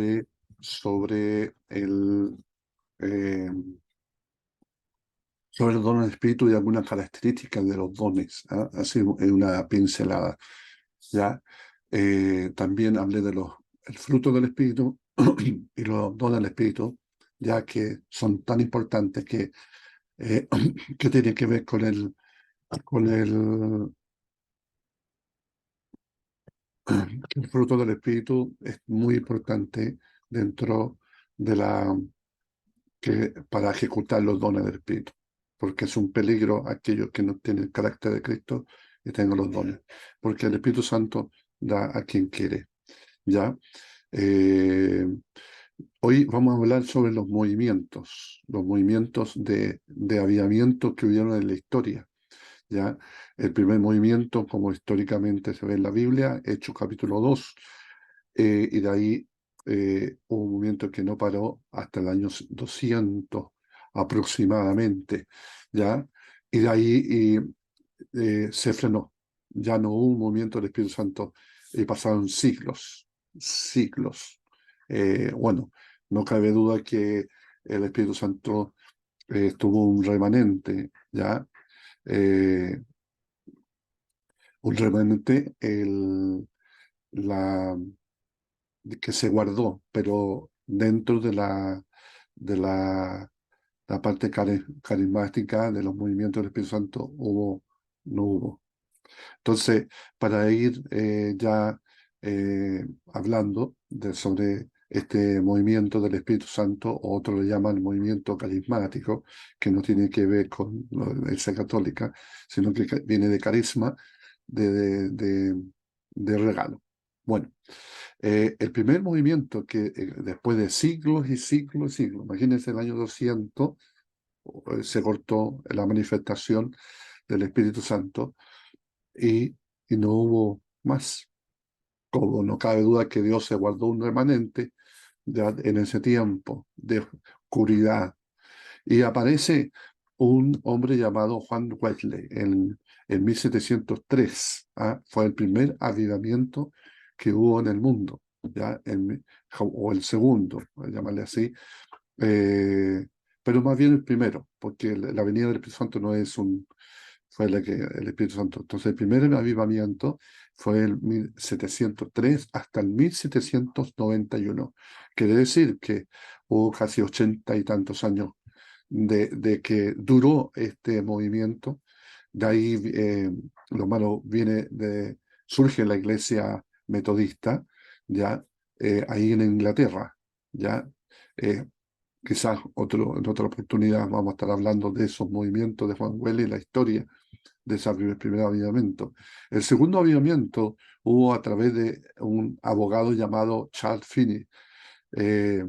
de- sobre eh, sobre los dones del Espíritu y algunas características de los dones, ¿ah? Así en una pincelada, ¿ya? También hablé de el fruto del Espíritu y los dones del Espíritu, ya que son tan importantes eh, que tienen que ver con el fruto del Espíritu es muy importante dentro de para ejecutar los dones del Espíritu, porque es un peligro aquellos que no tienen el carácter de Cristo y tengan los dones, porque el Espíritu Santo da a quien quiere, ¿ya? Eh, Hoy vamos a hablar sobre los movimientos de avivamiento que hubieron en la historia, ¿ya? El primer movimiento, como históricamente se ve en la Biblia, Hechos capítulo 2, y de ahí hubo un movimiento que no paró hasta el año 200 aproximadamente, ¿ya? Y de ahí se frenó. Ya no hubo un movimiento del Espíritu Santo y pasaron siglos, siglos. Bueno, no cabe duda que el Espíritu Santo tuvo un remanente, ¿ya? Eh, un remanente la, que se guardó, pero dentro de la parte carismática de los movimientos del Espíritu Santo no hubo. Entonces, para ir ya hablando sobre este movimiento del Espíritu Santo, o otros le llaman movimiento carismático, que no tiene que ver con la Iglesia Católica, sino que viene de carisma, de regalo. Bueno, el primer movimiento que después de siglos y siglos y siglos, imagínense el año 200, se cortó la manifestación del Espíritu Santo y, y no hubo más. Como no cabe duda que Dios se guardó un remanente ya en ese tiempo de oscuridad. Y aparece un hombre llamado Juan Wesley en 1703. ¿Ah? Fue el primer avivamiento que hubo en el mundo, ¿ya? O el segundo, voy a llamarle así, eh, pero más bien el primero, porque la venida del Espíritu Santo no es fue el Espíritu Santo. Entonces, el primer avivamiento fue el 1703 hasta el 1791. Quiere decir que hubo casi 80 y tantos años de que duró este movimiento. De ahí lo malo surge la iglesia metodista, ya, ahí en Inglaterra, ya. Eh, Quizás en otra oportunidad vamos a estar hablando de esos movimientos de Juan Wesley y la historia de ese primer avivamiento. El segundo avivamiento hubo a través de un abogado llamado Charles Finney. eh,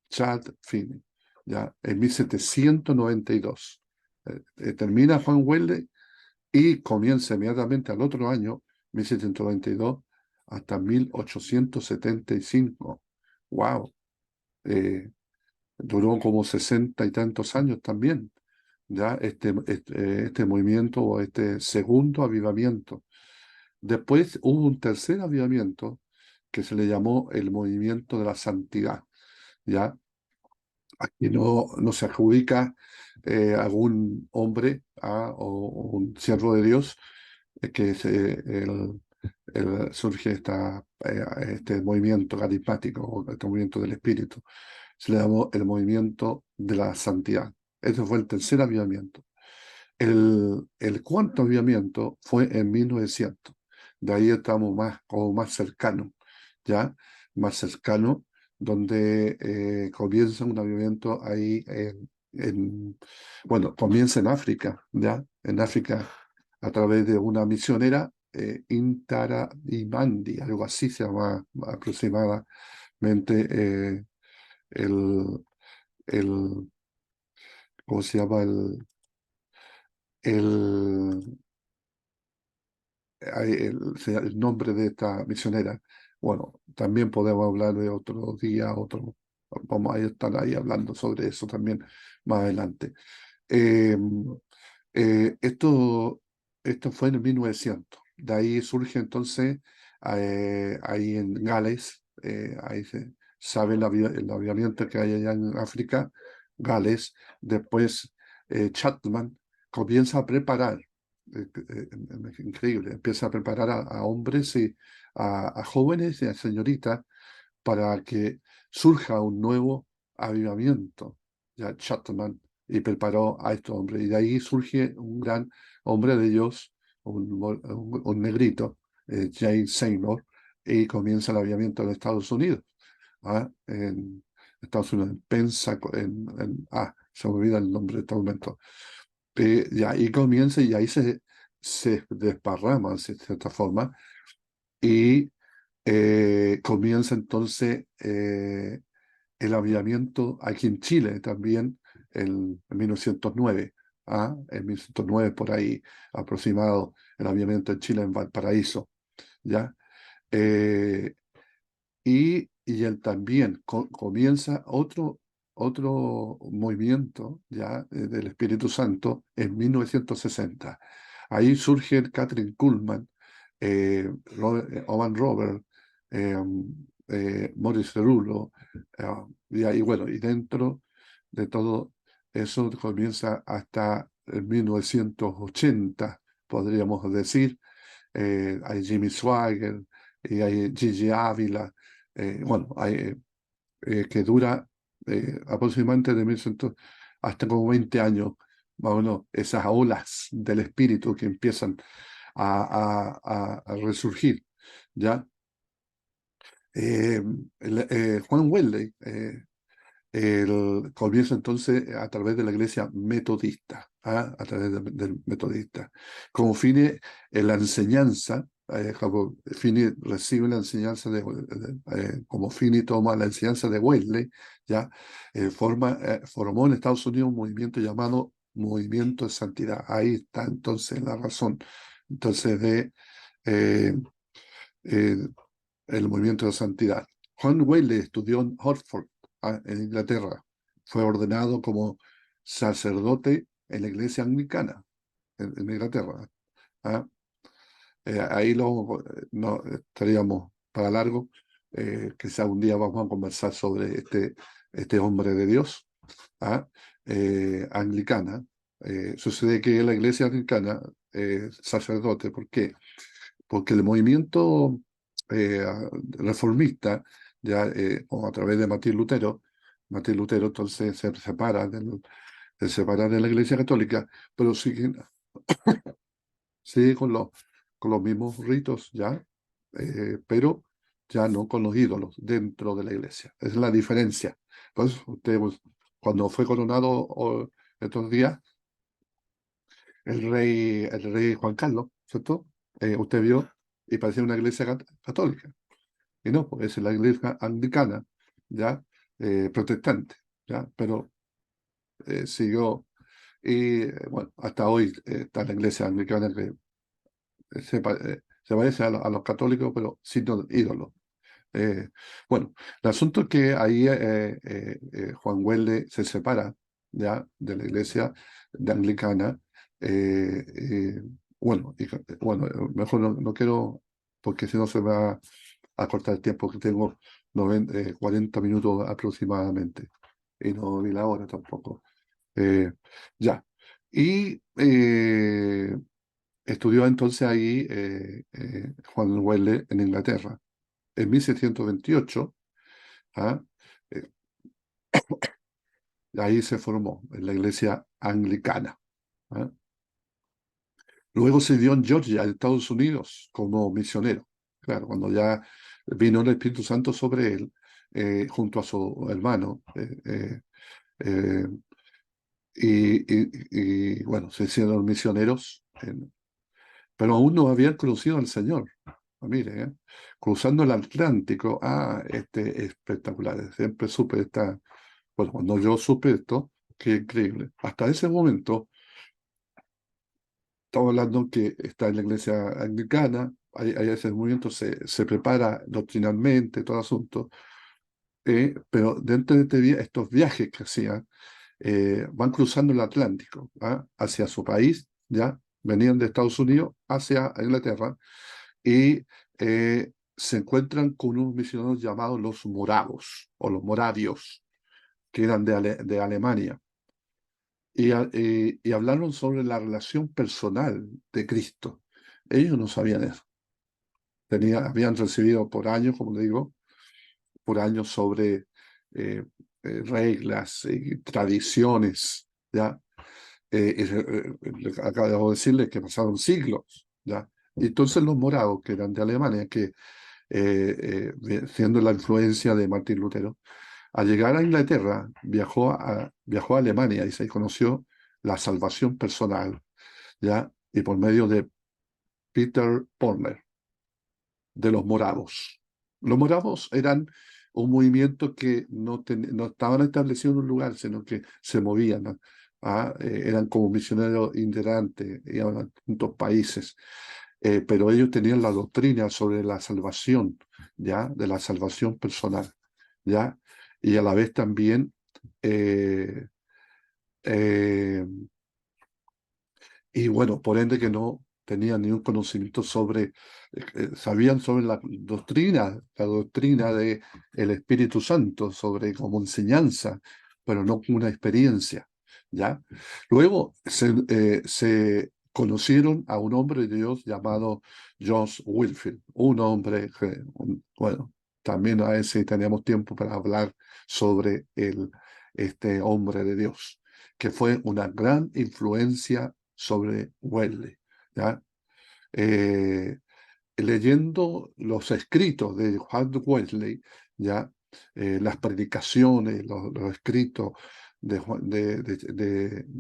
Charles Finney, ya, en 1792. Termina Juan Wesley y comienza inmediatamente al otro año, 1792, hasta 1875. ¡Wow! Duró como 60 y tantos años también, ya este movimiento o este segundo avivamiento. Después hubo un tercer avivamiento que se le llamó el movimiento de la santidad, ya. Aquí no se adjudica algún hombre o un siervo de Dios que surge este movimiento carismático o este movimiento del Espíritu. Se le llamó el movimiento de la santidad. Ese fue el tercer avivamiento. El cuarto avivamiento fue en 1900. De ahí estamos como más cercanos, ¿ya? Más cercano, donde comienza un avivamiento ahí bueno, comienza en África, ¿ya? En África, a través de una misionera, Intara Imandi, algo así se llama aproximadamente el, el, ¿cómo se llama? El, el nombre de esta misionera. Bueno, también podemos hablar de otro día, vamos a estar ahí hablando sobre eso también más adelante. Eh, esto fue en 1900. De ahí surge entonces, ahí en Gales, ahí sabe el avivamiento que hay allá en África, Gales. Después Chapman comienza a preparar, increíble, empieza a preparar a hombres y a jóvenes y a señoritas para que surja un nuevo avivamiento. Ya Chapman y preparó a estos hombres. Y de ahí surge un gran hombre de Dios, un negrito, James Seymour, y comienza el avivamiento en Estados Unidos. En Estados Unidos, en se me olvida el nombre de este momento. Y ahí comienza y ahí se desparrama de cierta forma y comienza entonces el avivamiento aquí en Chile también en 1909. En 1909 por ahí aproximado el avivamiento en Chile en Valparaíso. ¿Ya? Eh, y él también comienza otro movimiento ya del Espíritu Santo en 1960. Ahí surge el Catherine Kuhlman, Owen Robert, eh, Maurice Cerullo, y bueno, y dentro de todo eso comienza hasta el 1980, podríamos decir. Hay Jimmy Swagger y hay Gigi Ávila, bueno, hay, que dura aproximadamente de 1100 hasta como 20 años, más o menos, esas olas del espíritu que empiezan a resurgir, ¿ya? Juan Wesley comienza entonces a través de la iglesia metodista, a través del metodista. Como Finney en la enseñanza, como Finney recibe la enseñanza como Finney toma la enseñanza de Wesley, ya formó en Estados Unidos un movimiento llamado Movimiento de Santidad. Ahí está entonces la razón. Entonces eh, eh, el movimiento de santidad. Juan Wesley estudió en Hartford, en Inglaterra. Fue ordenado como sacerdote en la iglesia anglicana en Inglaterra. ¿ah? Ahí no estaríamos para largo. Quizá un día vamos a conversar sobre este hombre de Dios, ¿ah? Anglicana. Sucede que la iglesia anglicana, sacerdote, ¿por qué? Porque el movimiento reformista, ya o a través de Martín Lutero entonces se separa de la Iglesia Católica, pero sigue con los mismos ritos ya, pero ya no con los ídolos dentro de la Iglesia. Esa es la diferencia. Entonces, usted, pues, cuando fue coronado estos días, el rey Juan Carlos, ¿cierto? Usted vio y parecía una iglesia católica. Y no, pues es la iglesia anglicana, ¿ya? Protestante, ¿ya? Pero siguió, y bueno, hasta hoy está la iglesia anglicana que se parece a los católicos, pero sin ídolos. Bueno, el asunto es que ahí Juan Wesley se separa ya de la iglesia de anglicana. eh, eh, bueno, mejor no quiero, porque si no se va a cortar el tiempo que tengo, 40 minutos aproximadamente, y no vi la hora tampoco. Eh, ya. Y estudió entonces ahí Juan Wesley en Inglaterra en 1728. ¿ah? Eh, Ahí se formó en la iglesia anglicana. ¿ah? Luego se dio en Georgia, en Estados Unidos, como misionero. Claro, cuando ya vino el Espíritu Santo sobre él, junto a su hermano, eh, bueno, se hicieron misioneros, pero aún no habían conocido al Señor. Mire, cruzando el Atlántico, este es espectacular, siempre supe bueno, cuando yo supe esto, qué increíble. Hasta ese momento, estamos hablando que está en la iglesia anglicana, hay ese movimiento, se prepara doctrinalmente, todo asunto, pero dentro de estos viajes que hacían, van cruzando el Atlántico, hacia su país, ya, venían de Estados Unidos hacia Inglaterra, y se encuentran con unos misioneros llamados los moravos o los moravios, que eran de Alemania, y hablaron sobre la relación personal de Cristo. Ellos no sabían eso. Habían recibido por años, como le digo, por años sobre reglas y tradiciones, ¿ya? Acabo de decirles que pasaron siglos, ¿ya? Y entonces los moravos, que eran de Alemania, que siendo la influencia de Martín Lutero, al llegar a Inglaterra, viajó a Alemania y se conoció la salvación personal, ¿ya? Y por medio de Peter Porner, de los moravos. Los moravos eran un movimiento que no estaban establecidos en un lugar, sino que se movían, ¿no? Eran como misioneros itinerantes, iban a distintos países, pero ellos tenían la doctrina sobre la salvación, ¿ya? De la salvación personal, ¿ya? Y a la vez también eh, eh, y bueno, por ende que no tenían ningún conocimiento sobre, sabían sobre la doctrina de el Espíritu Santo, sobre como enseñanza, pero no como una experiencia, ¿ya? Luego se conocieron a un hombre de Dios llamado Josh Whitfield, un hombre bueno, también a ese teníamos tiempo para hablar sobre este hombre de Dios, que fue una gran influencia sobre Wesley, ¿ya? Eh, Leyendo los escritos de Juan Wesley, ¿ya? Las predicaciones, los escritos de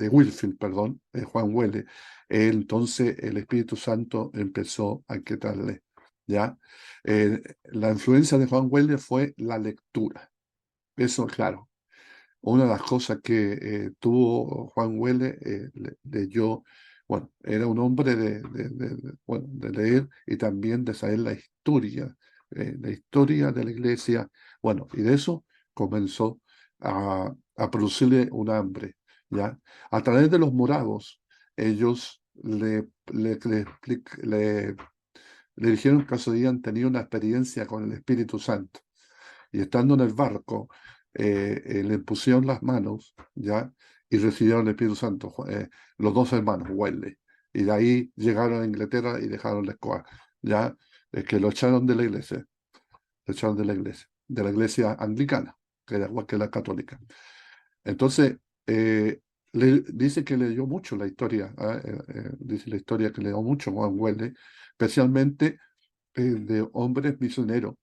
Whitfield, perdón, de Juan Wesley, entonces el Espíritu Santo empezó a quitarle, ¿ya? La influencia de Juan Wesley fue la lectura, eso claro. Una de las cosas que tuvo Juan Huele, leyó, bueno, era un hombre bueno, de leer y también de saber la historia de la iglesia, bueno, y de eso comenzó a producirle un hambre, ¿ya? A través de los moravos, ellos le dijeron que habían tenido una experiencia con el Espíritu Santo y estando en el barco, le pusieron las manos, ¿ya? Y recibieron el Espíritu Santo, los dos hermanos, Wesley. Y de ahí llegaron a Inglaterra y dejaron la escuela, ¿ya? Que lo echaron de la iglesia, lo echaron de la iglesia anglicana, que era igual que la católica. Entonces, dice que leyó mucho la historia, dice la historia que leyó mucho Juan Wesley, especialmente de hombres misioneros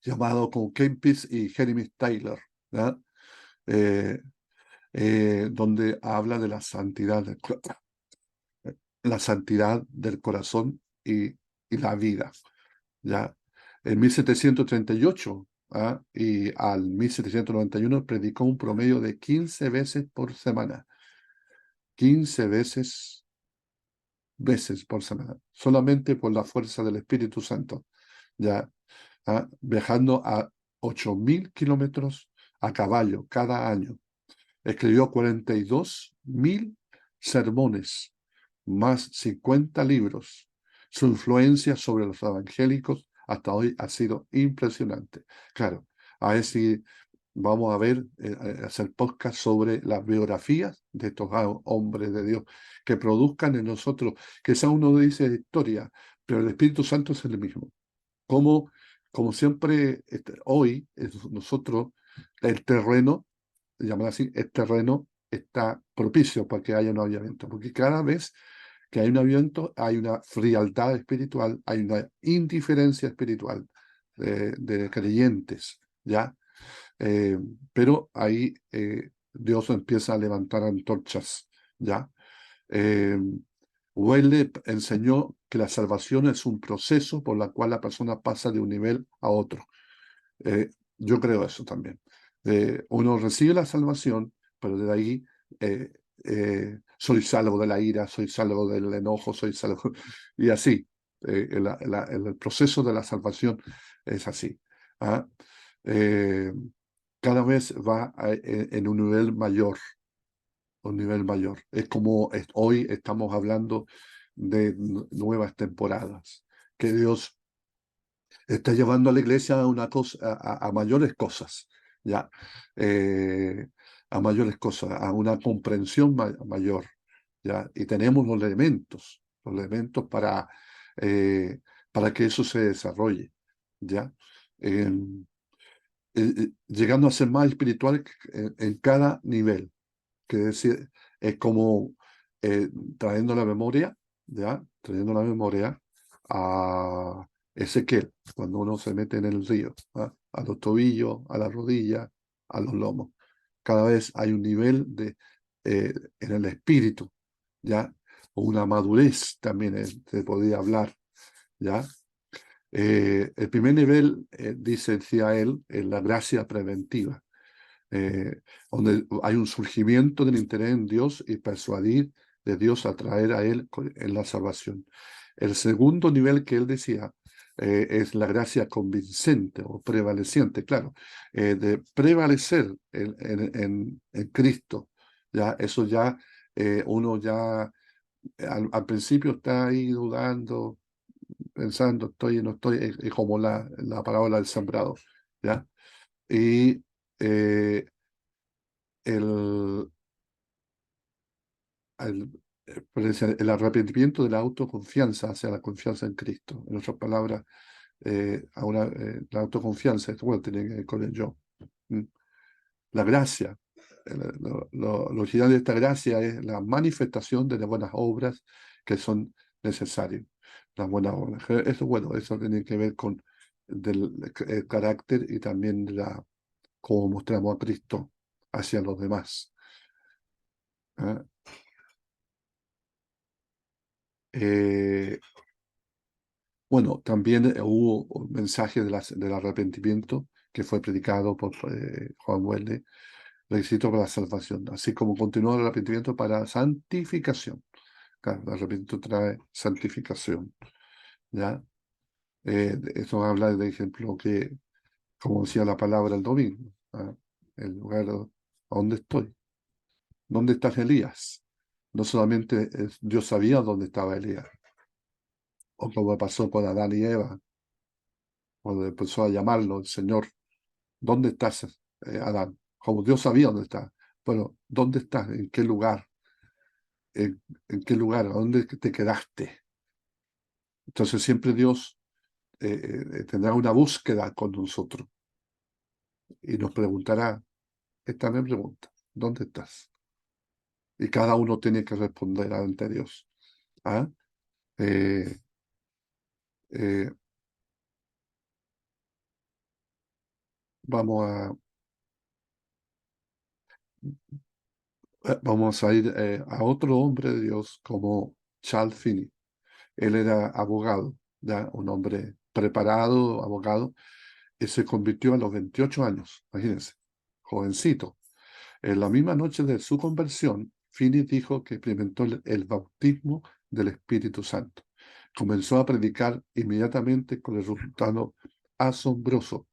llamado como Kempis y Jeremy Taylor, ¿ya? Eh, donde habla de la santidad del corazón y la vida, ¿ya? En 1738, ¿ah? Y al 1791 predicó un promedio de 15 veces por semana, 15 veces por semana, solamente por la fuerza del Espíritu Santo, ¿ya? Viajando a 8.000 kilómetros a caballo cada año. Escribió 42.000 sermones, más 50 libros. Su influencia sobre los evangélicos hasta hoy ha sido impresionante. Claro, a ver si vamos a ver, hacer podcast sobre las biografías de estos hombres de Dios que produzcan en nosotros, que sea uno dice historia, pero el Espíritu Santo es el mismo. Como, como siempre, hoy nosotros, el terreno, llamar así, el terreno está propicio para que haya un avivamiento, porque cada vez que hay un avivamiento hay una frialdad espiritual, hay una indiferencia espiritual de creyentes, ¿ya? Eh, pero ahí Dios empieza a levantar antorchas, ¿ya? Eh, Wesley enseñó que la salvación es un proceso por el cual la persona pasa de un nivel a otro. Yo creo eso también. Uno recibe la salvación, pero de ahí soy salvo de la ira, soy salvo del enojo, soy salvo, y así. El proceso de la salvación es así. ¿Ah? Eh, Cada vez va en un nivel mayor, un nivel mayor. Es como hoy estamos hablando de nuevas temporadas, que Dios está llevando a la iglesia a una cosa, a mayores cosas, ¿ya? Eh, a mayores cosas, a una comprensión mayor, ¿ya? Y tenemos los elementos para que eso se desarrolle, ¿ya? Eh, Llegando a ser más espiritual en cada nivel, que decir, es como eh, trayendo la memoria, ¿ya? Trayendo la memoria a Ezequiel, cuando uno se mete en el río, ¿ah? A los tobillos, a las rodillas, a los lomos. Cada vez hay un nivel en el espíritu, ¿ya? O una madurez también se podría hablar, ¿ya? El primer nivel, decía él, es la gracia preventiva, eh, donde hay un surgimiento del interés en Dios y persuadir de Dios a traer a Él en la salvación. El segundo nivel que él decía es la gracia convincente o prevaleciente, claro, de prevalecer en Cristo. Ya, eso ya, uno ya al principio está ahí dudando, pensando, estoy o no estoy, es como la parábola del sembrado, ¿ya? Y eh, el, el, el arrepentimiento de la autoconfianza hacia la confianza en Cristo. En otras palabras, ahora la autoconfianza, esto bueno, tiene que ver con el yo. ¿Mm? La gracia, lo original de esta gracia es la manifestación de las buenas obras que son necesarias. Las buenas obras. Eso, bueno, eso tiene que ver con el carácter y también cómo mostramos a Cristo hacia los demás. ¿Ah? Eh, Bueno, también hubo un mensaje del arrepentimiento que fue predicado por Juan Wesley, requisito para la salvación, así como continuó el arrepentimiento para santificación. Claro, el arrepentimiento trae santificación, ¿ya? Eso habla de ejemplo que, como decía la palabra el domingo, ¿ah? El lugar donde estoy, ¿dónde está Elías? No solamente Dios sabía dónde estaba Elías, o como pasó con Adán y Eva, cuando empezó a llamarlo el Señor. ¿Dónde estás, Adán? Como Dios sabía dónde está. Bueno, ¿dónde estás? ¿En qué lugar? ¿En qué lugar? ¿A dónde te quedaste? Entonces siempre Dios tendrá una búsqueda con nosotros y nos preguntará, esta me pregunta, ¿dónde estás? Y cada uno tiene que responder ante Dios. ¿Ah? Eh, eh, vamos vamos a ir a otro hombre de Dios como Charles Finney. Él era abogado, ya un hombre preparado, abogado, y se convirtió a los 28 años, imagínense, jovencito. En la misma noche de su conversión, Finney dijo que experimentó el bautismo del Espíritu Santo. Comenzó a predicar inmediatamente con el resultado asombroso,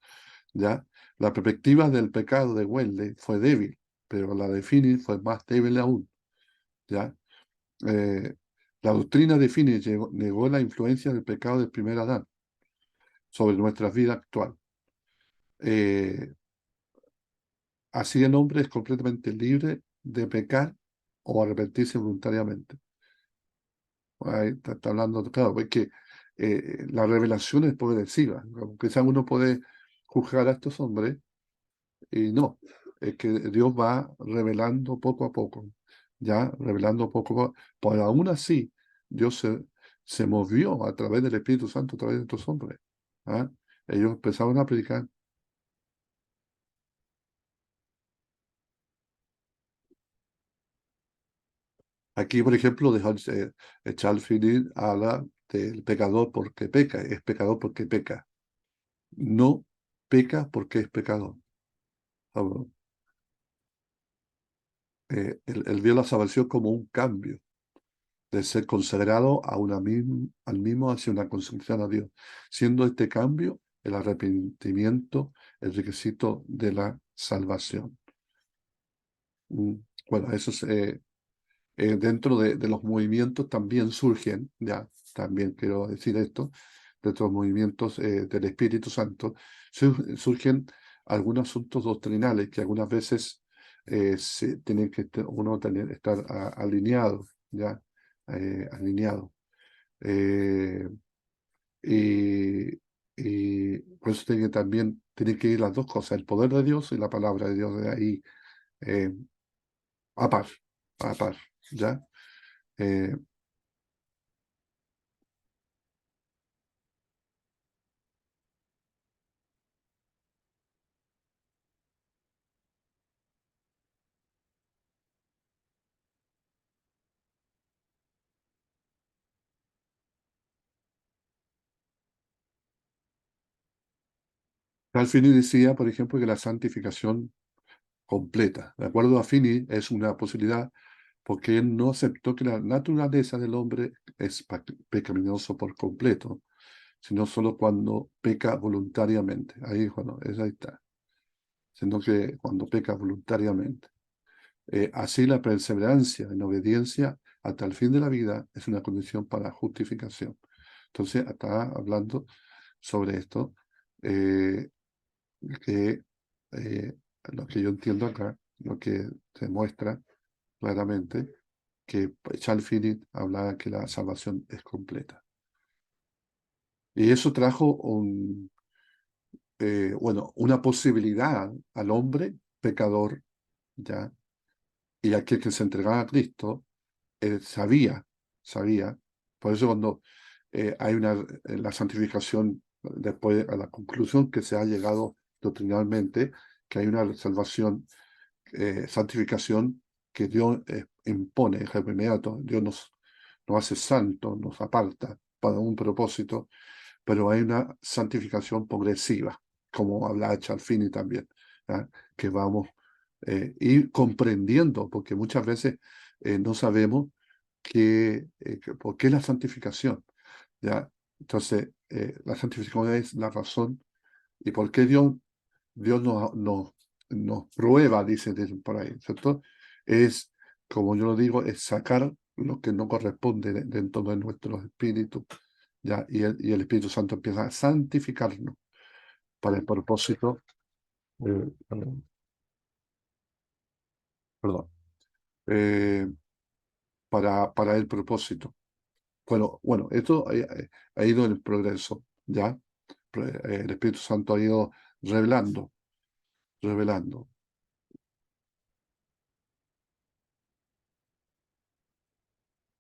¿ya? La perspectiva del pecado de Wesley fue débil, pero la de Finney fue más débil aún, ¿ya? Eh, la doctrina de Finney negó la influencia del pecado del primer Adán sobre nuestra vida actual. Eh, Así el hombre es completamente libre de pecar o arrepentirse voluntariamente. Ahí está hablando, claro, porque la revelación es progresiva. Quizás uno puede juzgar a estos hombres y no, es que Dios va revelando poco a poco, ya revelando poco a poco. Pero aún así, Dios se movió a través del Espíritu Santo, a través de estos hombres. ¿Ah? Ellos empezaron a predicar. Aquí, por ejemplo, Charles Finney habla del pecador porque peca, es pecador porque peca. No peca porque es pecador. Ah, bueno, él vio la salvación como un cambio de ser consagrado al mismo hacia una consagración a Dios, siendo este cambio el arrepentimiento el requisito de la salvación. Mm, Bueno, eso es, dentro de los movimientos también surgen, ya, también quiero decir esto, de estos movimientos del Espíritu Santo, surgen algunos asuntos doctrinales que algunas veces tienen que uno estar alineado, ¿ya? Alineado. Eh, y, y por eso tienen que ir las dos cosas, el poder de Dios y la palabra de Dios de ahí eh, a par, a par, ¿ya? Eh, Calvini decía, por ejemplo, que la santificación completa, de acuerdo a Fini, es una posibilidad porque él no aceptó que la naturaleza del hombre es pecaminoso por completo, sino solo cuando peca voluntariamente. Ahí, bueno, ahí está. Sino que cuando peca voluntariamente. Así la perseverancia en obediencia hasta el fin de la vida es una condición para justificación. Entonces, está hablando sobre esto, eh, que lo que yo entiendo acá, lo que se muestra claramente, que Charles Finney hablaba que la salvación es completa. Y eso trajo bueno, una posibilidad al hombre pecador, ¿ya? Y aquel que se entregaba a Cristo, sabía. Por eso cuando hay la santificación, después a la conclusión que se ha llegado doctrinalmente, que hay una salvación, santificación que Dios impone, es inmediato. Dios nos hace santos, nos aparta para un propósito, pero hay una santificación progresiva, como habla Charfini también, ¿ya? Que vamos ir comprendiendo, porque muchas veces no sabemos por qué la santificación, ¿ya? Entonces, la santificación es la razón y por qué Dios nos prueba, dicen por ahí, ¿cierto? Es, como yo lo digo, es sacar lo que no corresponde dentro de nuestro espíritu, ¿ya? Y el Espíritu Santo empieza a santificarnos para el propósito, perdón, perdón, eh, para el propósito. Bueno, esto ha ido en progreso, ¿ya? El Espíritu Santo ha ido revelando, revelando.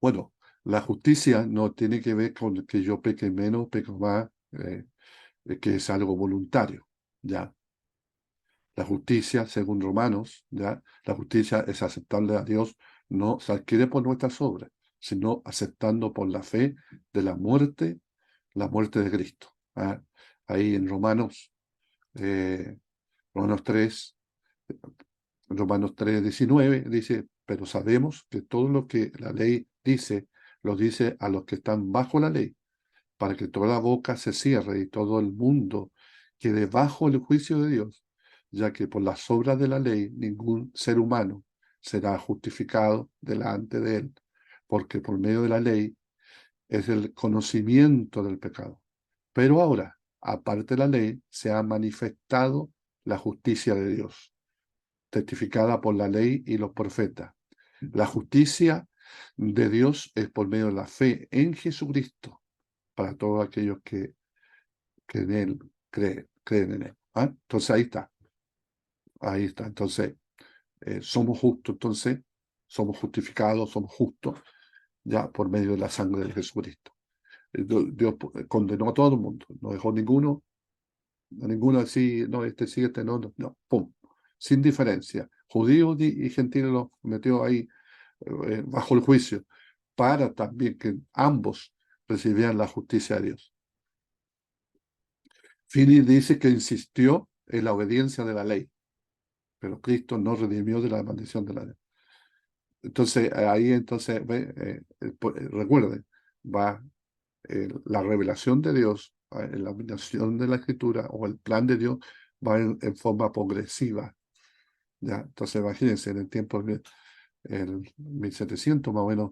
Bueno, la justicia no tiene que ver con que yo peque menos, peque más, que es algo voluntario, ¿ya? La justicia, según Romanos, ¿ya? La justicia es aceptable a Dios, no se adquiere por nuestras obras, sino aceptando por la fe de la muerte de Cristo. ¿Ah? Ahí en eh, Romanos 3, Romanos 3:19 dice, pero sabemos que todo lo que la ley dice, lo dice a los que están bajo la ley, para que toda la boca se cierre y todo el mundo quede bajo el juicio de Dios, ya que por las obras de la ley ningún ser humano será justificado delante de él, porque por medio de la ley es el conocimiento del pecado. Pero ahora, aparte de la ley, se ha manifestado la justicia de Dios, testificada por la ley y los profetas. La justicia de Dios es por medio de la fe en Jesucristo, para todos aquellos que en Él creen en Él. ¿Ah? Entonces ahí está, ahí está. Entonces, somos justos, entonces, somos justificados, somos justos, ya por medio de la sangre de Jesucristo. Dios condenó a todo el mundo, no dejó ninguno así, no, este sí, este no, no, no, pum, sin diferencia. Judíos y gentiles los metió ahí bajo el juicio, para también que ambos recibieran la justicia de Dios. Finney dice que insistió en la obediencia de la ley, pero Cristo no redimió de la maldición de la ley. Entonces, ahí entonces, recuerden, va la revelación de Dios, la iluminación de la Escritura o el plan de Dios va en forma progresiva, ¿ya? Entonces, imagínense, en el tiempo del 1700 más o menos,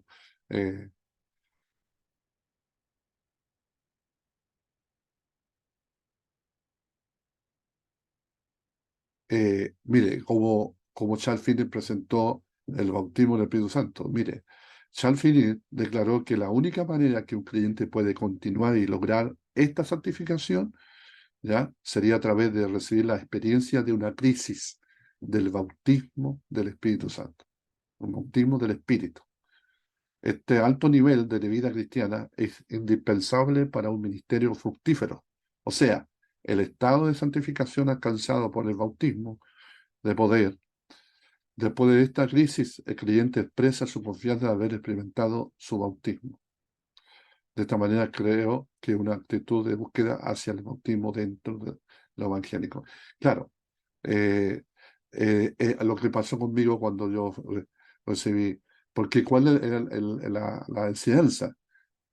eh, Mire, como Charles Finney presentó el bautismo del Espíritu Santo, mire, Charles Finney declaró que la única manera que un creyente puede continuar y lograr esta santificación, ¿ya? Sería a través de recibir la experiencia de una crisis del bautismo del Espíritu Santo, un bautismo del Espíritu. Este alto nivel de vida cristiana es indispensable para un ministerio fructífero. O sea, el estado de santificación alcanzado por el bautismo de poder. Después de esta crisis, el creyente expresa su confianza de haber experimentado su bautismo. De esta manera creo que una actitud de búsqueda hacia el bautismo dentro de lo evangélico. Claro, eh, lo que pasó conmigo cuando yo recibí, porque cuál era la enseñanza,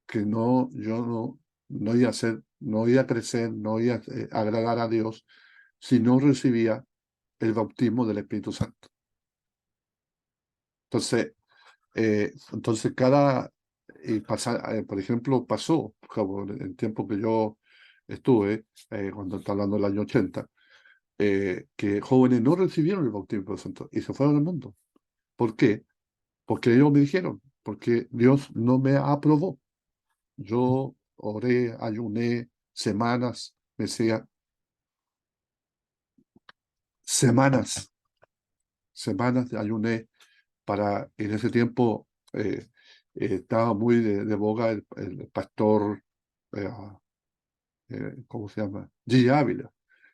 que yo no iba a ser, no iba a crecer, no iba a agradar a Dios si no recibía el bautismo del Espíritu Santo. Entonces por ejemplo, pasó, como en el tiempo que yo estuve, cuando está hablando del año 80, que jóvenes no recibieron el bautismo del Santo y se fueron al mundo. ¿Por qué? Porque ellos me dijeron, porque Dios no me aprobó. Yo oré, ayuné semanas, me decía, semanas, semanas de ayuné en ese tiempo estaba muy de boga el pastor, eh, ¿cómo se llama? G. Ávila,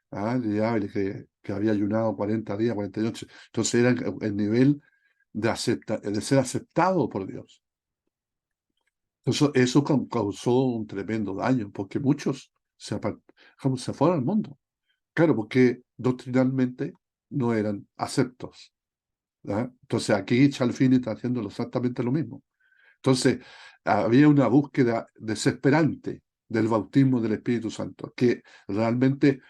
G. Ávila, que había ayunado 40 días, 48. Entonces era el nivel de ser aceptado por Dios. Entonces, eso causó un tremendo daño, porque muchos se fueron al mundo. Claro, porque doctrinalmente no eran aceptos. ¿Ya? Entonces aquí Chalfini está haciendo exactamente lo mismo. Entonces había una búsqueda desesperante del bautismo del Espíritu Santo, que realmente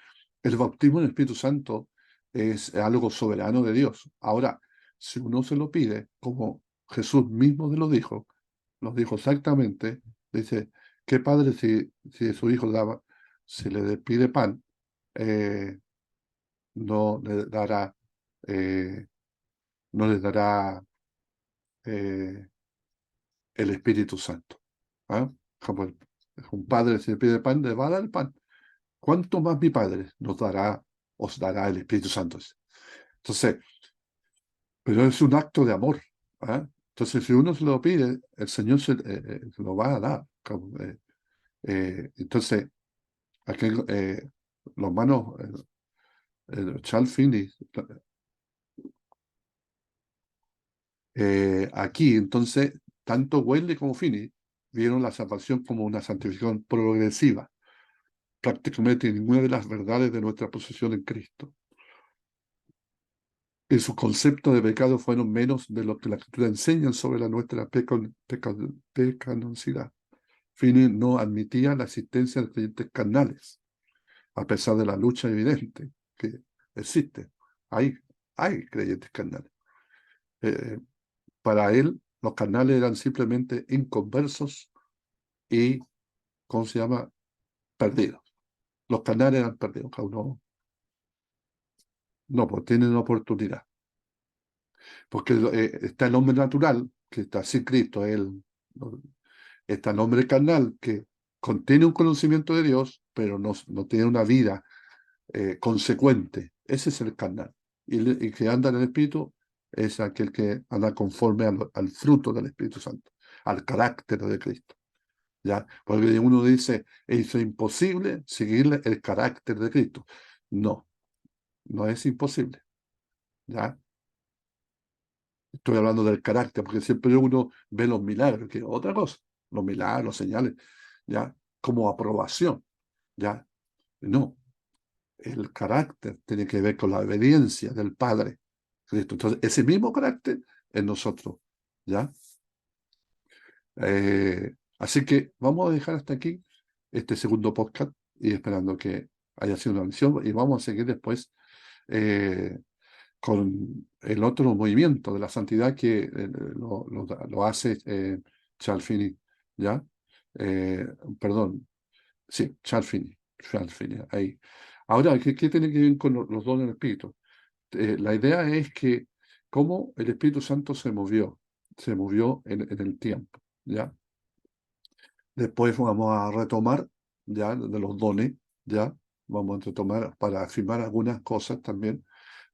el bautismo del Espíritu Santo es algo soberano de Dios. Ahora, si uno se lo pide, como Jesús mismo lo dijo exactamente, dice, ¿qué padre si su hijo si le pide pan, eh, no le dará, eh, no le dará eh, el Espíritu Santo? ¿Ah? Como un padre si le pide pan, le va a dar el pan. ¿Cuánto más mi padre os dará el Espíritu Santo? Entonces, pero es un acto de amor. ¿Ah? Entonces, si uno se lo pide, el Señor se lo va a dar. Entonces, aquí los hermanos Charles Finney, aquí, entonces, tanto Wesley como Finney vieron la salvación como una santificación progresiva, prácticamente ninguna de las verdades de nuestra posición en Cristo. Y sus conceptos de pecado fueron menos de lo que la Escritura enseña sobre nuestra pecaminosidad. Finney no admitía la existencia de creyentes carnales, a pesar de la lucha evidente que existe. Hay, hay creyentes carnales. Eh, para él, los carnales eran simplemente inconversos y, ¿cómo se llama? Perdidos. Los carnales eran perdidos, cada uno no, pues tienen una oportunidad. Porque está el hombre natural, que está sin Cristo, él, ¿no? Está el hombre carnal, que contiene un conocimiento de Dios, pero no tiene una vida consecuente. Ese es el carnal. Y que anda en el Espíritu es aquel que anda conforme al fruto del Espíritu Santo, al carácter de Cristo. ¿Ya? Porque uno dice, es imposible seguirle el carácter de Cristo. No, no es imposible. ¿Ya? Estoy hablando del carácter, porque siempre uno ve los milagros, que es otra cosa, los milagros, los señales, ¿ya? Como aprobación, ¿ya? No, el carácter tiene que ver con la obediencia del Padre Cristo. Entonces, ese mismo carácter en nosotros, ¿ya? Así que vamos a dejar hasta aquí este segundo podcast y esperando que haya sido una bendición y vamos a seguir después eh, con el otro movimiento de la santidad que lo hace Charles Finney, ¿ya? Eh, Perdón, sí, Charles Finney, ahí. Ahora, ¿qué tiene que ver con los dones del Espíritu? la idea es que cómo el Espíritu Santo se movió en el tiempo, ¿ya? Después vamos a retomar, ya, de los dones, ya, vamos a retomar para afirmar algunas cosas también,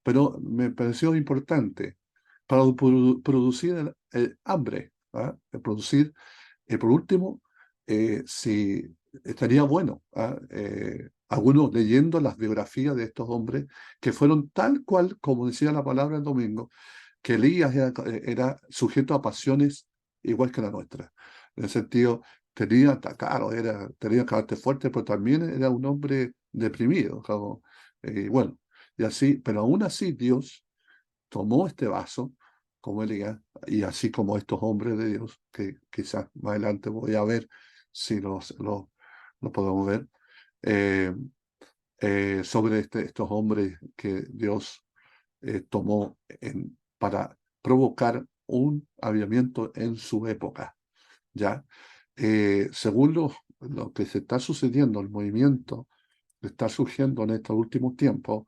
pero me pareció importante para producir el hambre, ¿ah? Producir, por último, si estaría bueno, ¿ah? Algunos leyendo las biografías de estos hombres que fueron tal cual, como decía la palabra el domingo, que Elías era sujeto a pasiones igual que la nuestra. En el sentido, claro, tenía carácter fuerte, pero también era un hombre deprimido. Como, bueno, y así, pero aún así Dios tomó este vaso, como Elías, y así como estos hombres de Dios, que quizás más adelante voy a ver si los podemos ver, eh, sobre estos hombres que Dios tomó para provocar un avivamiento en su época, ¿ya? Según lo que se está sucediendo, el movimiento que está surgiendo en estos últimos tiempos,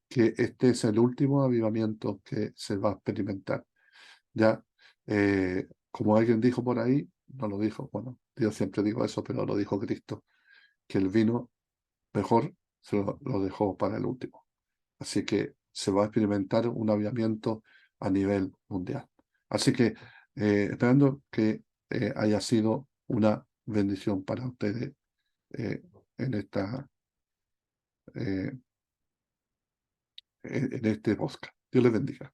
que este es el último avivamiento que se va a experimentar, ¿ya? Como alguien dijo por ahí, no lo dijo, bueno, yo siempre digo eso, pero lo dijo Cristo, que el vino mejor lo dejó para el último. Así que se va a experimentar un avivamiento a nivel mundial. Así que esperando que haya sido una bendición para ustedes eh, en eh, en este podcast. Dios les bendiga.